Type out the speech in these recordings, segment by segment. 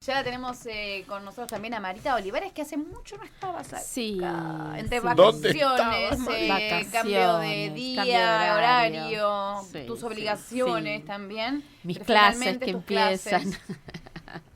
Ya la tenemos con nosotros también a Marita Olivares, que hace mucho no estabas acá. Sí, Entre sí. vacaciones, Vacaciones, cambio de día, cambio de horario, Sí, tus sí, obligaciones sí. también. Mis Pero clases finalmente que tus empiezan. clases.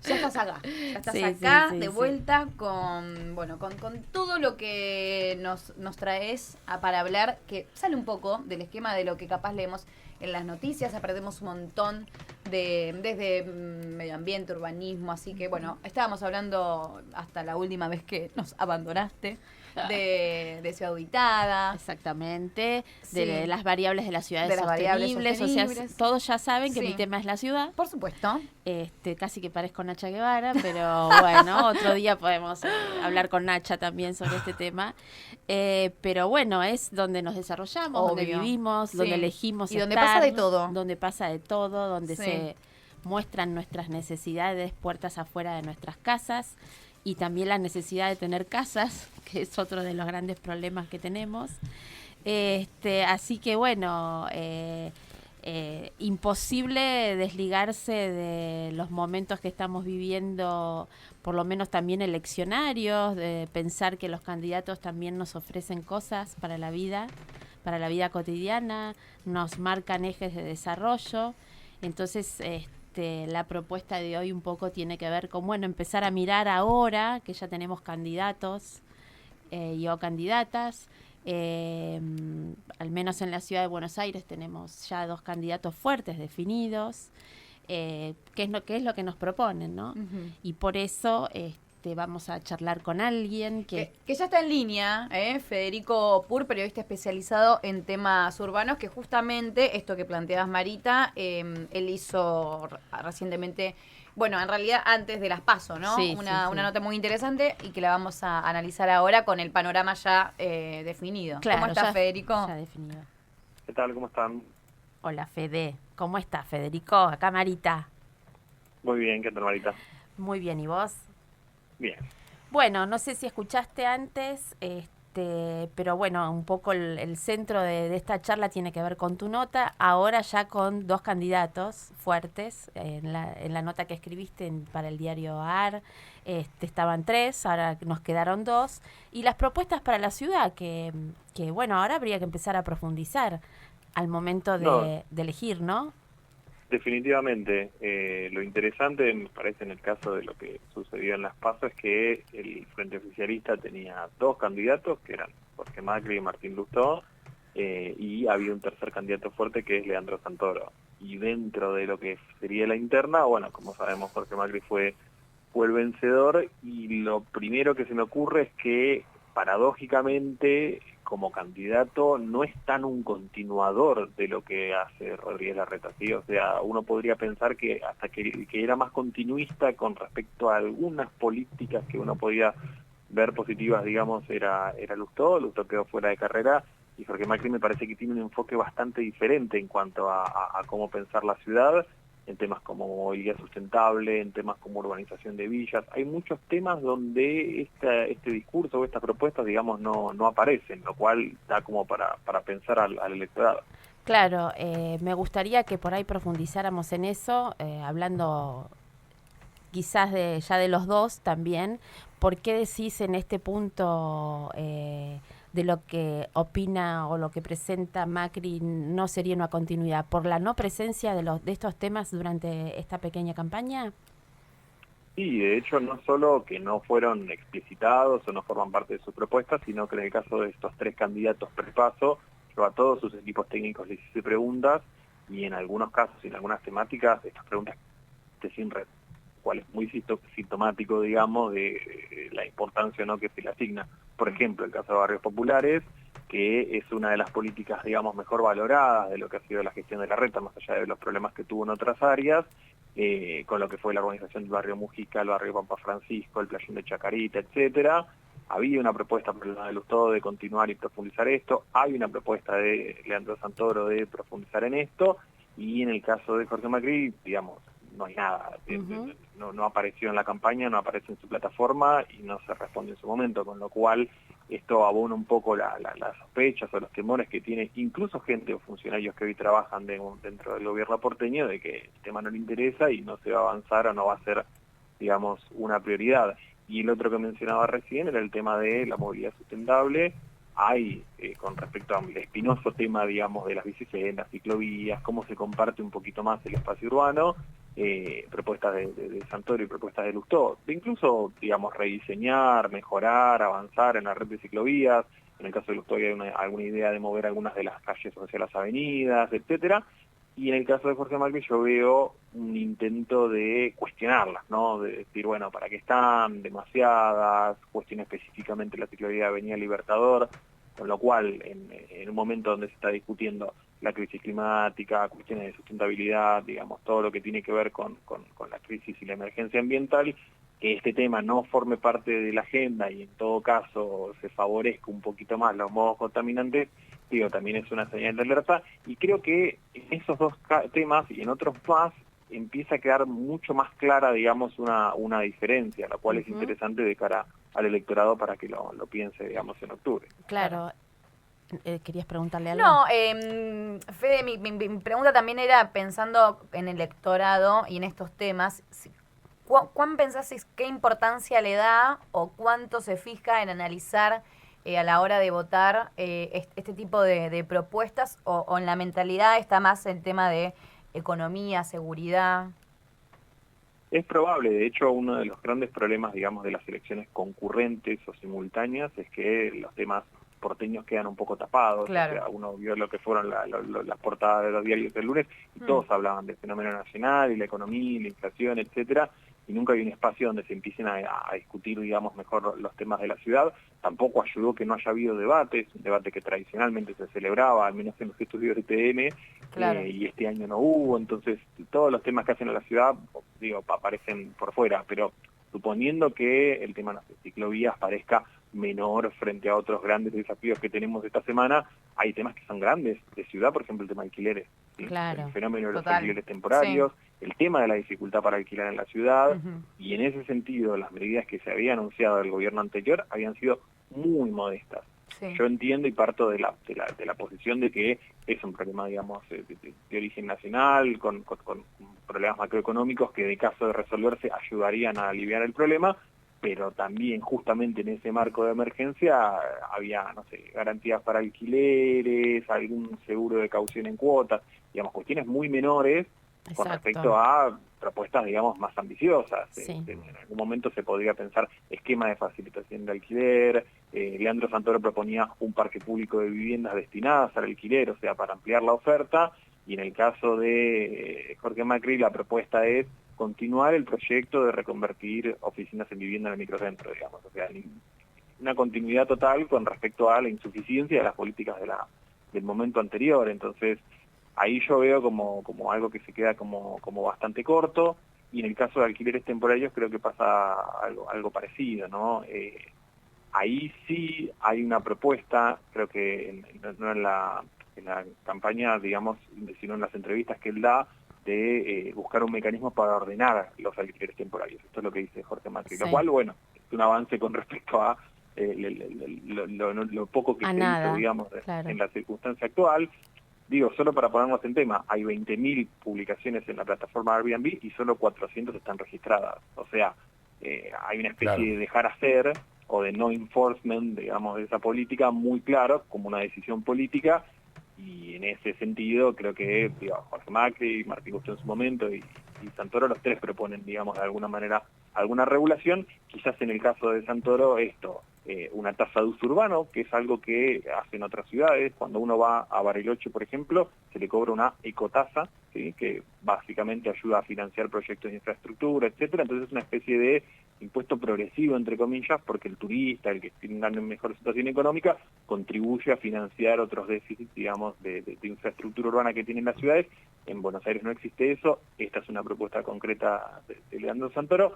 Ya estás acá. Ya estás Sí, sí, acá sí, de sí. vuelta con todo lo que nos traes para hablar, que sale un poco del esquema de lo que capaz leemos en las noticias. Aprendemos un montón desde medio ambiente, urbanismo, así que bueno, estábamos hablando hasta la última vez que nos abandonaste de Ciudad Habitada. Exactamente, Sí, de las variables de las ciudades de las variables sostenibles, o sea, sostenibles. todos ya saben que mi Sí, tema es la ciudad. por supuesto. Casi que parezco Nacha Guevara, pero bueno, otro día podemos hablar con Nacha también sobre este tema. Pero bueno, es donde nos desarrollamos, donde Obvio. vivimos, donde Sí. elegimos Y donde pasa de estar, todo. donde pasa de todo, donde Sí. se muestran nuestras necesidades puertas afuera de nuestras casas y también la necesidad de tener casas, que es otro de los grandes problemas que tenemos. Así que bueno, imposible desligarse de los momentos que estamos viviendo, por lo menos también eleccionarios, de pensar que los candidatos también nos ofrecen cosas para la vida cotidiana, nos marcan ejes de desarrollo. Entonces, la propuesta de hoy un poco tiene que ver con, bueno, empezar a mirar ahora que ya tenemos candidatos o candidatas. Al menos en la ciudad de Buenos Aires tenemos ya 2 candidatos fuertes definidos, qué es lo que nos proponen, ¿no? Y por eso vamos a charlar con alguien que ya está en línea, Federico Pur, periodista especializado en temas urbanos, que justamente esto que planteabas, Marita, él hizo recientemente, bueno, en realidad antes de las PASO, ¿no? Sí, Una nota muy interesante y que la vamos a analizar ahora con el panorama ya definido. Claro, ¿Cómo estás, Federico? Ya definido. ¿Qué tal? ¿Cómo están? Hola, Fede. ¿Cómo estás, Federico? Acá Marita. Muy bien, ¿qué tal, Marita? Muy bien, ¿y vos? Bien. Bueno, no sé si escuchaste antes, pero bueno, un poco el centro de esta charla tiene que ver con tu nota, ahora ya con 2 candidatos fuertes, en la nota que escribiste para el diario AR, estaban 3, ahora nos quedaron 2, y las propuestas para la ciudad, que bueno, ahora habría que empezar a profundizar al momento No, de elegir, ¿no? definitivamente. Lo interesante, me parece, en el caso de lo que sucedió en Las PASO es que el Frente Oficialista tenía 2 candidatos, que eran Jorge Macri y Martín Lustó, y había un tercer candidato fuerte que es Leandro Santoro. Y dentro de lo que sería la interna, bueno, como sabemos, Jorge Macri fue el vencedor, y lo primero que se me ocurre es que, paradójicamente, como candidato no es tan un continuador de lo que hace Rodríguez Larreta, ¿sí? O sea, uno podría pensar que hasta que era más continuista con respecto a algunas políticas que uno podía ver positivas, digamos, era Lustó quedó fuera de carrera, y Jorge Macri me parece que tiene un enfoque bastante diferente en cuanto a cómo pensar la ciudad, en temas como movilidad sustentable, en temas como urbanización de villas. Hay muchos temas donde este discurso o estas propuestas, digamos, no aparecen, lo cual da como para pensar al electorado. Claro, me gustaría que por ahí profundizáramos en eso, hablando quizás ya de los dos también. ¿Por qué decís en este punto de lo que opina o lo que presenta Macri no sería una continuidad? ¿Por la no presencia de estos temas durante esta pequeña campaña? Sí, de hecho, no solo que no fueron explicitados o no forman parte de sus propuestas, sino que en el caso de estos 3 candidatos prepaso, yo a todos sus equipos técnicos les hice preguntas, y en algunos casos y en algunas temáticas, estas preguntas sin red, cual es muy sintomático, digamos, de la importancia, ¿no?, que se le asigna. Por ejemplo, el caso de barrios populares, que es una de las políticas, digamos, mejor valoradas de lo que ha sido la gestión de Larreta, más allá de los problemas que tuvo en otras áreas, con lo que fue la organización del barrio Mujica, el barrio Pampa Francisco, el playón de Chacarita, etcétera. Había una propuesta por el lado de Lustó de continuar y profundizar esto, hay una propuesta de Leandro Santoro de profundizar en esto, y en el caso de Jorge Macri, digamos, no hay nada, Uh-huh. no apareció en la campaña, no aparece en su plataforma y no se responde en su momento, con lo cual esto abona un poco las sospechas o los temores que tiene incluso gente o funcionarios que hoy trabajan dentro del gobierno porteño, de que el tema no le interesa y no se va a avanzar o no va a ser digamos, una prioridad. Y el otro que mencionaba recién era el tema de la movilidad sustentable. Hay, con respecto al espinoso tema, digamos, de las bicisendas, ciclovías, cómo se comparte un poquito más el espacio urbano, propuestas de Santoro y propuestas de Lustó, de incluso, digamos, rediseñar, mejorar, avanzar en la red de ciclovías. En el caso de Lustó hay alguna idea de mover algunas de las calles hacia las avenidas, etcétera. Y en el caso de Jorge Macri yo veo un intento de cuestionarlas, ¿no? De decir, bueno, ¿para qué están? Demasiadas, cuestiona específicamente la ciclovía de Avenida Libertador, con lo cual, en un momento donde se está discutiendo la crisis climática, cuestiones de sustentabilidad, digamos, todo lo que tiene que ver con la crisis y la emergencia ambiental, que este tema no forme parte de la agenda y en todo caso se favorezca un poquito más los modos contaminantes, digo, también es una señal de alerta, y creo que en esos dos temas y en otros más empieza a quedar mucho más clara, digamos, una diferencia, la cual es interesante de cara al electorado para que lo piense, digamos, en octubre. Claro. ¿Querías preguntarle algo? No, Fede, mi pregunta también era pensando en el electorado y en estos temas, ¿cuán pensás qué importancia le da o cuánto se fija en analizar a la hora de votar este tipo de propuestas o en la mentalidad está más el tema de economía, seguridad? Es probable, de hecho, uno de los grandes problemas, digamos, de las elecciones concurrentes o simultáneas es que los temas porteños quedan un poco tapados. Claro. O sea, uno vio lo que fueron las portadas de los diarios del lunes y todos hablaban del fenómeno nacional y la economía, la inflación, etcétera, y nunca hay un espacio donde se empiecen a discutir, digamos, mejor los temas de la ciudad. Tampoco ayudó que no haya habido debates, un debate que tradicionalmente se celebraba, al menos en los estudios de TN, Claro. y este año no hubo. Entonces, todos los temas que hacen a la ciudad, digo, aparecen por fuera, pero suponiendo que el tema de las ciclovías parezca menor frente a otros grandes desafíos que tenemos esta semana, hay temas que son grandes de ciudad, por ejemplo el tema de alquileres, ¿sí? Claro. El fenómeno de los Total. alquileres temporarios, sí. El tema de la dificultad para alquilar en la ciudad, y en ese sentido las medidas que se había anunciado del gobierno anterior habían sido muy modestas. Sí. Yo entiendo y parto de la posición de que es un problema, digamos, de origen nacional, con problemas macroeconómicos que de caso de resolverse ayudarían a aliviar el problema, pero también justamente en ese marco de emergencia había, no sé, garantías para alquileres, algún seguro de caución en cuotas, digamos, cuestiones muy menores. Exacto. Con respecto a propuestas, digamos, más ambiciosas. Sí. En algún momento se podría pensar esquema de facilitación de alquiler. Leandro Santoro proponía un parque público de viviendas destinadas al alquiler, o sea, para ampliar la oferta, y en el caso de Jorge Macri la propuesta es continuar el proyecto de reconvertir oficinas en vivienda en el microcentro, digamos, o sea, una continuidad total con respecto a la insuficiencia de las políticas del momento anterior. Entonces, ahí yo veo como algo que se queda como bastante corto, y en el caso de alquileres temporarios creo que pasa algo parecido, ¿no? Ahí sí hay una propuesta, creo que no en la campaña, digamos, sino en las entrevistas que él da, de buscar un mecanismo para ordenar los alquileres temporarios. Esto es lo que dice Jorge Macri, lo cual, bueno, es un avance con respecto a lo poco que se hizo, digamos, en la circunstancia actual. Digo, solo para ponernos en tema, hay 20.000 publicaciones en la plataforma Airbnb y solo 400 están registradas. O sea, hay una especie de dejar hacer o de no enforcement, digamos, de esa política muy claro, como una decisión política, y en ese sentido creo que Jorge Macri, Martín Lustó en su momento y Santoro, los tres proponen, digamos, de alguna manera alguna regulación. Quizás en el caso de Santoro una tasa de uso urbano, que es algo que hacen otras ciudades. Cuando uno va a Bariloche, por ejemplo, se le cobra una ecotasa, ¿sí? Que básicamente ayuda a financiar proyectos de infraestructura, etcétera. Entonces es una especie de impuesto progresivo, entre comillas, porque el turista, el que tiene una mejor situación económica, contribuye a financiar otros déficits, digamos, de infraestructura urbana que tienen las ciudades. En Buenos Aires no existe eso. Esta es una propuesta concreta de Leandro Santoro.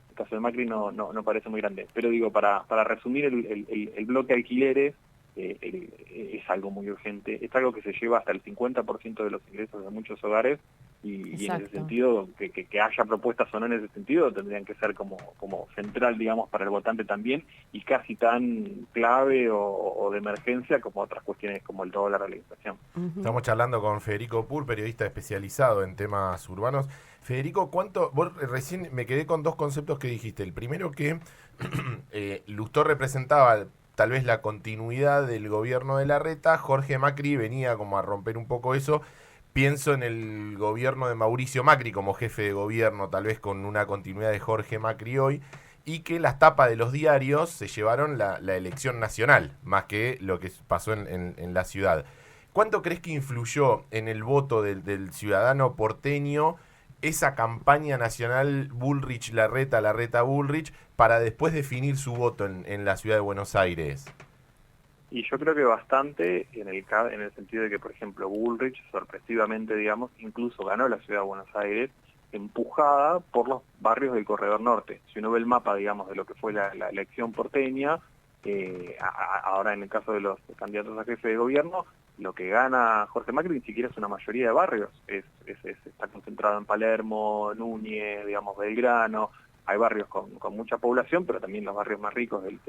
El caso de Macri no parece muy grande. Pero digo, para resumir el bloque alquileres, es algo muy urgente. Es algo que se lleva hasta el 50% de los ingresos de muchos hogares, y en ese sentido, que haya propuestas o no en ese sentido, tendrían que ser como central, digamos, para el votante también, y casi tan clave o de emergencia como otras cuestiones como el dólar o la inflación. Estamos charlando con Federico Pur, periodista especializado en temas urbanos. Federico, vos recién me quedé con dos conceptos que dijiste. El primero que Lustó representaba tal vez la continuidad del gobierno de Larreta, Jorge Macri venía como a romper un poco eso. Pienso en el gobierno de Mauricio Macri como jefe de gobierno, tal vez con una continuidad de Jorge Macri hoy, y que las tapas de los diarios se llevaron la elección nacional, más que lo que pasó en la ciudad. ¿Cuánto crees que influyó en el voto del ciudadano porteño esa campaña nacional Bullrich-Larreta, Larreta-Bullrich, para después definir su voto en la ciudad de Buenos Aires? Y yo creo que bastante en el sentido de que, por ejemplo, Bullrich, sorpresivamente, digamos, incluso ganó la ciudad de Buenos Aires, empujada por los barrios del Corredor Norte. Si uno ve el mapa, digamos, de lo que fue la elección porteña, ahora en el caso de los candidatos a jefe de gobierno, lo que gana Jorge Macri ni siquiera es una mayoría de barrios, está concentrado en Palermo, Núñez, digamos, Belgrano. Hay barrios con mucha población, pero también los barrios más ricos del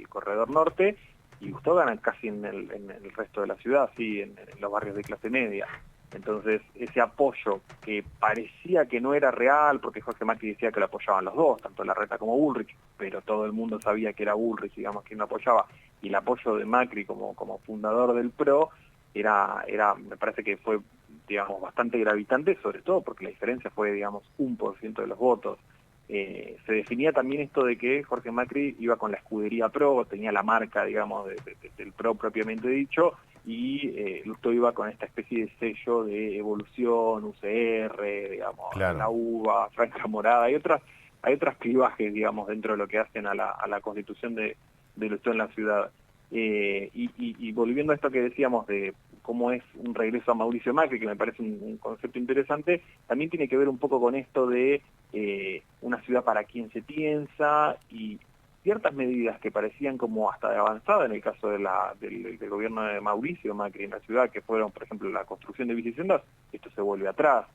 Corredor Norte, y Lustó gana casi en el resto de la ciudad, sí, en los barrios de clase media. Entonces, ese apoyo que parecía que no era real, porque Jorge Macri decía que lo apoyaban los dos, tanto Larreta como Bullrich, pero todo el mundo sabía que era Bullrich, digamos, quien lo apoyaba, y el apoyo de Macri como fundador del PRO me parece que fue, digamos, bastante gravitante, sobre todo porque la diferencia fue, digamos, 1% de los votos. Se definía también esto de que Jorge Macri iba con la escudería PRO, tenía la marca, digamos, del PRO propiamente dicho, y Lustó iba con esta especie de sello de Evolución, UCR, digamos, Claro. la UBA, Franja Morada, hay otras clivajes, digamos, dentro de lo que hacen a la constitución de Lustó en la ciudad. Y volviendo a esto que decíamos de cómo es un regreso a Mauricio Macri, que me parece un concepto interesante, también tiene que ver un poco con esto de una ciudad para quien se piensa, y ciertas medidas que parecían como hasta de avanzada en el caso del gobierno de Mauricio Macri en la ciudad, que fueron, por ejemplo, la construcción de bicisendas, esto se vuelve atrás.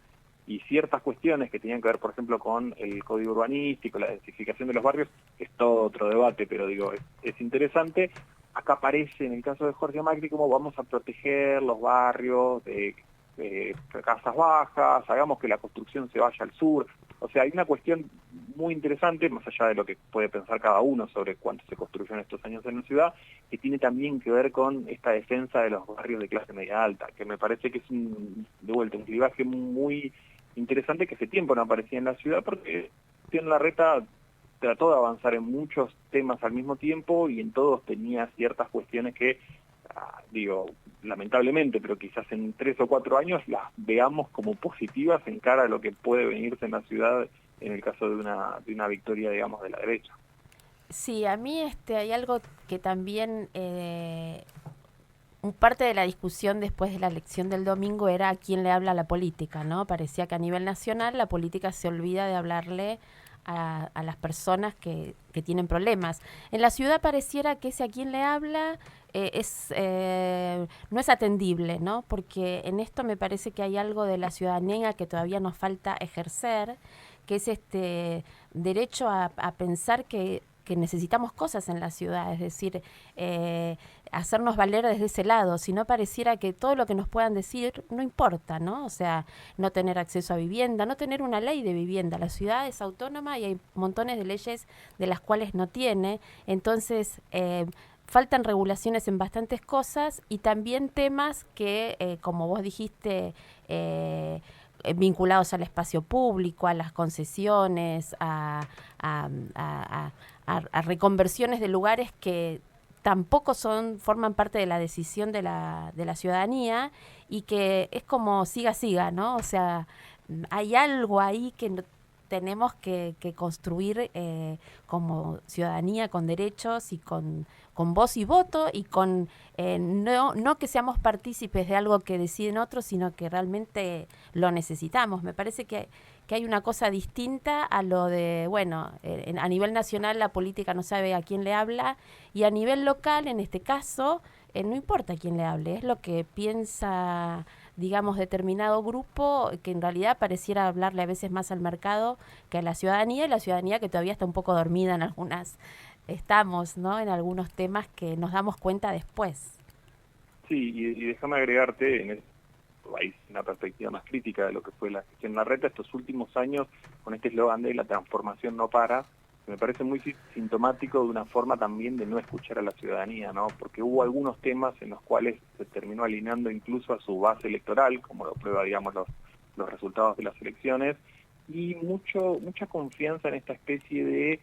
Y ciertas cuestiones que tenían que ver, por ejemplo, con el código urbanístico, la densificación de los barrios, es todo otro debate, pero digo, es interesante. Acá aparece, en el caso de Jorge Macri, como vamos a proteger los barrios de casas bajas, hagamos que la construcción se vaya al sur. O sea, hay una cuestión muy interesante, más allá de lo que puede pensar cada uno sobre cuánto se construyó en estos años en la ciudad, que tiene también que ver con esta defensa de los barrios de clase media alta, que me parece que es un clivaje muy interesante que hace tiempo no aparecía en la ciudad, porque Larreta trató de avanzar en muchos temas al mismo tiempo y en todos tenía ciertas cuestiones que, lamentablemente, pero quizás en 3 o 4 años las veamos como positivas en cara a lo que puede venirse en la ciudad en el caso de una victoria, digamos, de la derecha. Sí, a mí hay algo que también parte de la discusión después de la elección del domingo era a quién le habla la política, ¿no? Parecía que a nivel nacional la política se olvida de hablarle a las personas que tienen problemas. En la ciudad pareciera que ese a quién le habla no es atendible, ¿no? Porque en esto me parece que hay algo de la ciudadanía que todavía nos falta ejercer, que es este derecho a pensar que necesitamos cosas en la ciudad, es decir, hacernos valer desde ese lado, si no pareciera que todo lo que nos puedan decir no importa, ¿no? O sea, no tener acceso a vivienda, no tener una ley de vivienda. La ciudad es autónoma y hay montones de leyes de las cuales no tiene, entonces faltan regulaciones en bastantes cosas y también temas que, como vos dijiste, vinculados al espacio público, a las concesiones, a reconversiones de lugares que tampoco forman parte de la decisión de la ciudadanía y que es como siga, ¿no? O sea, hay algo ahí que tenemos que construir como ciudadanía con derechos y con voz y voto y con no que seamos partícipes de algo que deciden otros, sino que realmente lo necesitamos. Me parece que hay una cosa distinta a lo de, bueno, a nivel nacional la política no sabe a quién le habla y a nivel local, en este caso, no importa a quién le hable, es lo que piensa, digamos, determinado grupo que en realidad pareciera hablarle a veces más al mercado que a la ciudadanía, y la ciudadanía que todavía está un poco dormida en ¿no? En algunos temas que nos damos cuenta después. Sí, y déjame agregarte, hay una perspectiva más crítica de lo que fue la gestión Larreta, estos últimos años, con este eslogan de la transformación no para, me parece muy sintomático de una forma también de no escuchar a la ciudadanía, ¿no? Porque hubo algunos temas en los cuales se terminó alineando incluso a su base electoral, como lo prueba, digamos, los resultados de las elecciones, y mucha confianza en esta especie de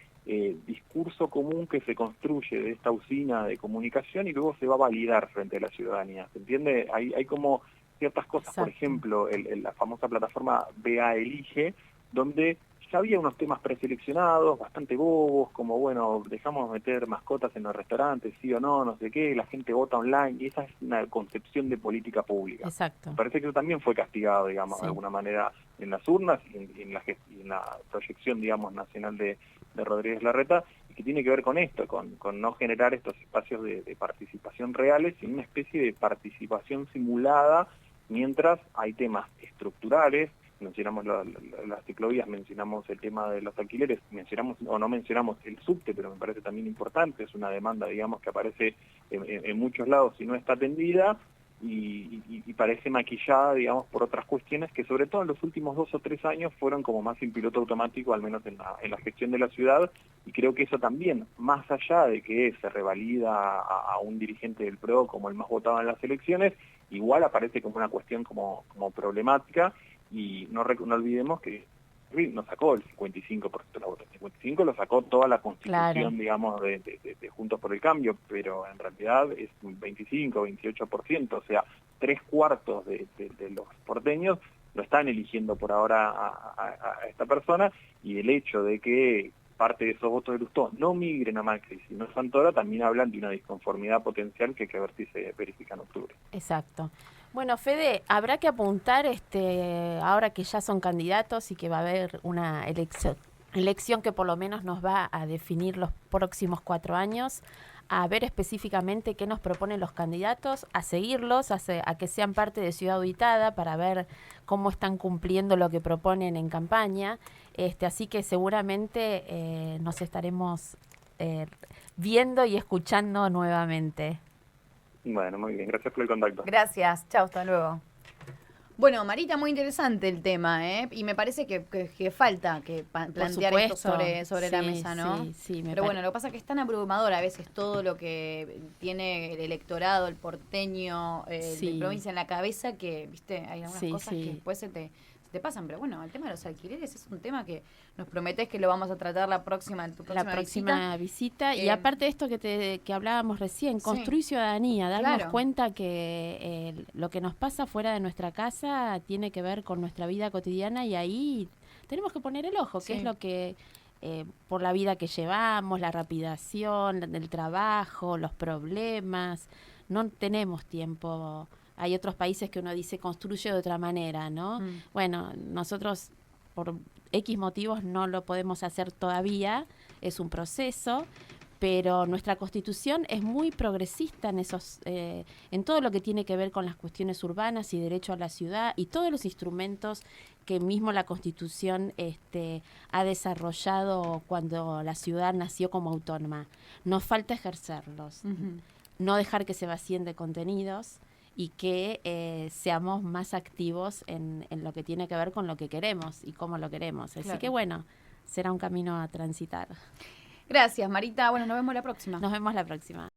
discurso común que se construye de esta usina de comunicación y luego se va a validar frente a la ciudadanía, ¿se entiende? Hay como ciertas cosas, Exacto. por ejemplo, la famosa plataforma BA Elige, donde ya había unos temas preseleccionados, bastante bobos, como, bueno, dejamos meter mascotas en los restaurantes, sí o no, no sé qué, la gente vota online, y esa es una concepción de política pública. Exacto. Me parece que eso también fue castigado, digamos, Sí. de alguna manera en las urnas y en la proyección, digamos, nacional de Rodríguez Larreta, y que tiene que ver con esto, con no generar estos espacios de participación reales, sino una especie de participación simulada, mientras hay temas estructurales. Mencionamos las ciclovías, mencionamos el tema de los alquileres, mencionamos o no mencionamos el subte, pero me parece también importante, es una demanda, digamos, que aparece en muchos lados y no está atendida, y parece maquillada, digamos, por otras cuestiones que sobre todo en los últimos 2 o 3 años fueron como más en piloto automático, al menos en la gestión de la ciudad, y creo que eso también, más allá de que se revalida a un dirigente del PRO como el más votado en las elecciones, igual aparece como una cuestión como problemática. Y no olvidemos que no sacó el 55% de la votación, el 55% lo sacó toda la constitución, Claro. digamos, de Juntos por el Cambio, pero en realidad es un 25, 28%, o sea, 3/4 de los porteños lo están eligiendo por ahora a esta persona, y el hecho de que parte de esos votos de Lustó no migren a Macri, sino a Santoro, también hablan de una disconformidad potencial que hay que ver si se verifica en octubre. Exacto. Bueno, Fede, habrá que apuntar, ahora que ya son candidatos y que va a haber una elección que por lo menos nos va a definir los próximos 4 años, a ver específicamente qué nos proponen los candidatos, a seguirlos, a que sean parte de Ciudad Auditada para ver cómo están cumpliendo lo que proponen en campaña. Así que seguramente nos estaremos viendo y escuchando nuevamente. Bueno, muy bien, gracias por el contacto. Gracias, chao, hasta luego. Bueno, Marita, muy interesante el tema, ¿eh? Y me parece que falta que plantear esto sobre la mesa, ¿no? Sí, Pero bueno, lo que pasa es que es tan abrumador a veces todo lo que tiene el electorado, el porteño, de provincia en la cabeza, que, viste, hay algunas cosas que después se te pasan. Pero bueno, el tema de los alquileres es un tema que nos prometés que lo vamos a tratar en tu próxima visita. Y aparte de esto que hablábamos recién, construir ciudadanía, darnos cuenta que lo que nos pasa fuera de nuestra casa tiene que ver con nuestra vida cotidiana, y ahí tenemos que poner el ojo, que es lo que por la vida que llevamos, la rapidación del trabajo, los problemas, no tenemos tiempo. Hay otros países que uno dice construye de otra manera, ¿no? Bueno, nosotros por X motivos no lo podemos hacer todavía, es un proceso, pero nuestra Constitución es muy progresista en todo lo que tiene que ver con las cuestiones urbanas y derecho a la ciudad y todos los instrumentos que mismo la Constitución ha desarrollado cuando la ciudad nació como autónoma. Nos falta ejercerlos, no dejar que se vacíen de contenidos, y que seamos más activos en lo que tiene que ver con lo que queremos y cómo lo queremos. Así que bueno, será un camino a transitar. Gracias, Marita. Bueno, nos vemos la próxima. Nos vemos la próxima.